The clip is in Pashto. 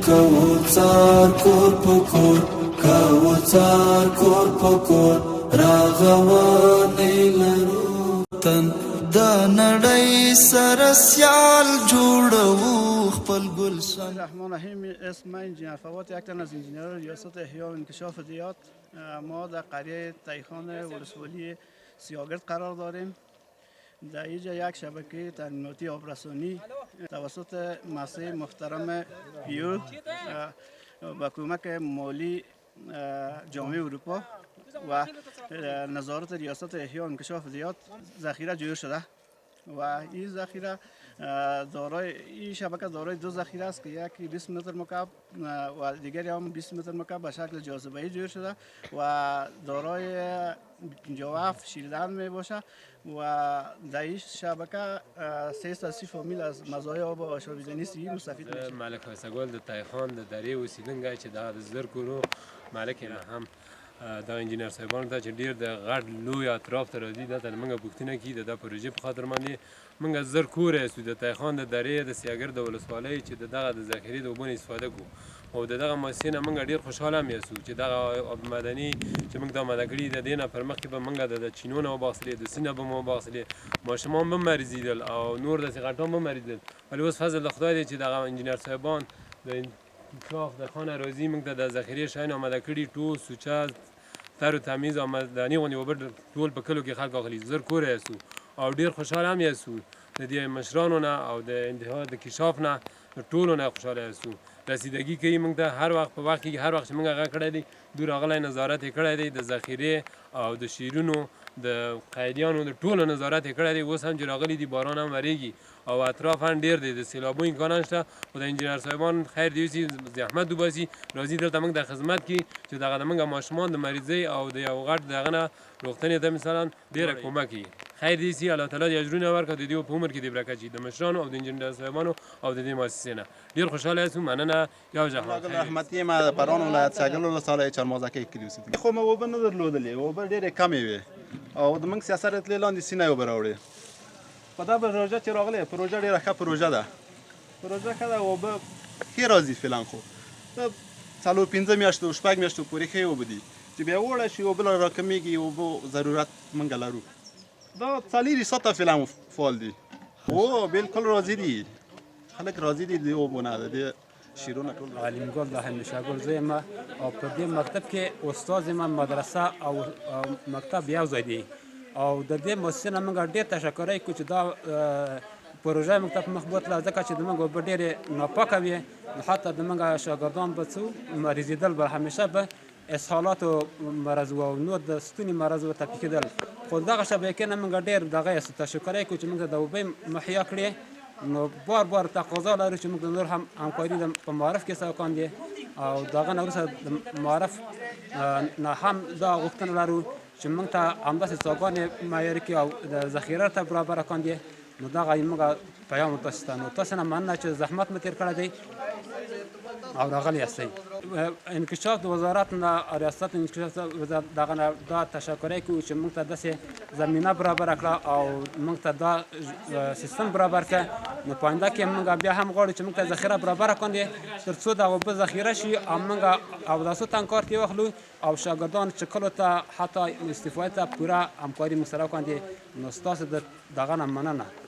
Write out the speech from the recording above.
کوڅار کور پکور کوڅار کور پکور راغوانې لرو تن د نړۍ سره سیال جوړو خپل گلشن. الرحمن الرحیم. اسم انجینر فواد یکتن از انجینر ریاست احیا و انکشاف زراعت. ما در قریه تایخان ولسوالی سیاگرد قرار داریم. در اینجا یک شبکه تامیناتی آبرسانی توسط مؤسسه محترم پیو با کمک مالی جامعه اروپا و نظارت ریاست احیا و انکشاف زراعت ذخیره جویی شده و این ذخیره این شبکه دارای دو ذخیره است که یکی 20 متر مکعب و دیگری هم 20 متر مکعب به شکل جاذبه‌ای جویی شده و دارای 57 شیردهن می باشه و در این شبکه 330 فامیل از مزایای آب آشامیدنی سی مستفید میشه. ملک فیصل د تایخان د درې اوسیدونکی چې د زر کورو مالک هم دا انجینر صاحبانو ته چې ډیر د غټ لوی اطراف ته راځي دا ته موږ پوښتنه کوي د پروژې په خاطر باندې موږ زر کور یې د تایخان د درې د سیاګرد د ولسوالۍ چې دغه د ذخیرې د اوبو استفاده کوو او دغه مؤسسې نه موږ ډیر خوشحاله هم یاستو چې دغه آب معدني چې موږ دا آماده کړي د دې نه پر مخکې به موږ د چینو نه وباسلې د سینه به مو وباسلې ماشومان به مریضېدل او نور داسې غټان به مریضېدل ولی اوس فضل د خدای دی چې دغه انجینر صاحبان د انکشاف د خانه راځي موږ ته د ذخیرې شیان آماده کړي ټول سوچه تر و تمیز آمدنی غونې اوبه ټول په کلو کې خلک اخلي زر کور یاستو او ډیر خوشحاله هم یاستو د دې مشرانو نه او د انتها د کشاف نه ټولو نه خوشحاله یاستو رسیدګي کوي موږ ته هر وخت په وخت کې هر وخت چې موږ هغه کړی دی دوی راغلی نظارت یې کړی دی د ذخیرې او د شیرونو د قیدیانو د ټولو نظارت یې کړی دی اوس هم چې راغلي دي باران هم ورېږي او اطراف هم ډېر دی د سیلابو امکان هم شته خو د انجینر صاحبان خیر دی اوسي زحمت وباسي راځي دلته موږ د خدمت کې چې دغه د موږ ماشومان د مریضۍ او د یو غټ دغه نه روغتنې ته مثلا ډېره کومک کوي خیر دی سي الله تعالی دې اجرونه ورکړي د دې په عمر کې دې برکت شي د مشرانو او د انجینر صاحبانو او د دې مؤسسې نه ډېر خوشحاله یاستو مننه یا زحمت رحمتي ما د پرون ولایت ساګل ولسوالۍ چارمازکۍ کلي اوسېدونکی خو مې اوبه نه درلودلې اوبه ډېرې کمې وې او د موږ سیاست تلې لاندې سینه اوبه راوړې په دا پروژه چې راغلې پروژه ډېره ښه پروژه ده پروژه ښه ده اوبه ښې راځي فعلا خو د 4-5 میاشتو 6 میاشتو پورې ښې اوبه دي چې بیا وړه شي اوبه راکمېږي اوبه ضرورت موږ لرو دا 4 ساعته فعلا فعال دي او بالکل راضي دي خلک راضي دي د اوبو نه د شیرونه ټول عالمګل د هندشاګل زوی ما او په دې مکتب کې استاد ما مدرسه او مکتب یو ځای دی او د دې مؤسسې نه موږ ډېر تشکر کوو چې دا پروژه موږ ته په مخ بوتله ځکه چې د موږ اوبه ډېرې ناپاکه وې حتی د موږ شاګردان به څو مریضېدل به همیشه به اسهالات و مرض و نور د ستوني مرض ورته پیښېدل خو دغه شبکې نه موږ ډېر دغه تشکر کوو چې موږ ته د اوبه مهیا کړې نو بار تقاضا لرو چې موږ نور هم همکاري په معارف کې سره کاندي او دغه نه وروسته د معارف نه هم دا غوښتنه لرو چې موږ ته همداسې څاګانې معیاري کړي او د ذخیره ته برابره کاندي نو دغه موږ پیام تاسو ته نو تاسو نه مننه چې زحمت مو تېر کړی دی او راغلی یاستئ انکشاف د وزارت نه ریاست انکشاف دغه نه دا تشکر کوو چې موږ ته داسې زمینه برابره کړه او موږ ته دا سیستم برابر کړه نو په آینده کې موږ بیا هم غواړو چې موږ ته ذخیره برابره کاندي تر څو دغه اوبه ذخیره شي او موږ اوداسو ته کار کې واخلو او شاګردان چکلو ته حتی استفاده ته پوره همکاري موږ سره کاندي نو ستاسو دغه نه مننه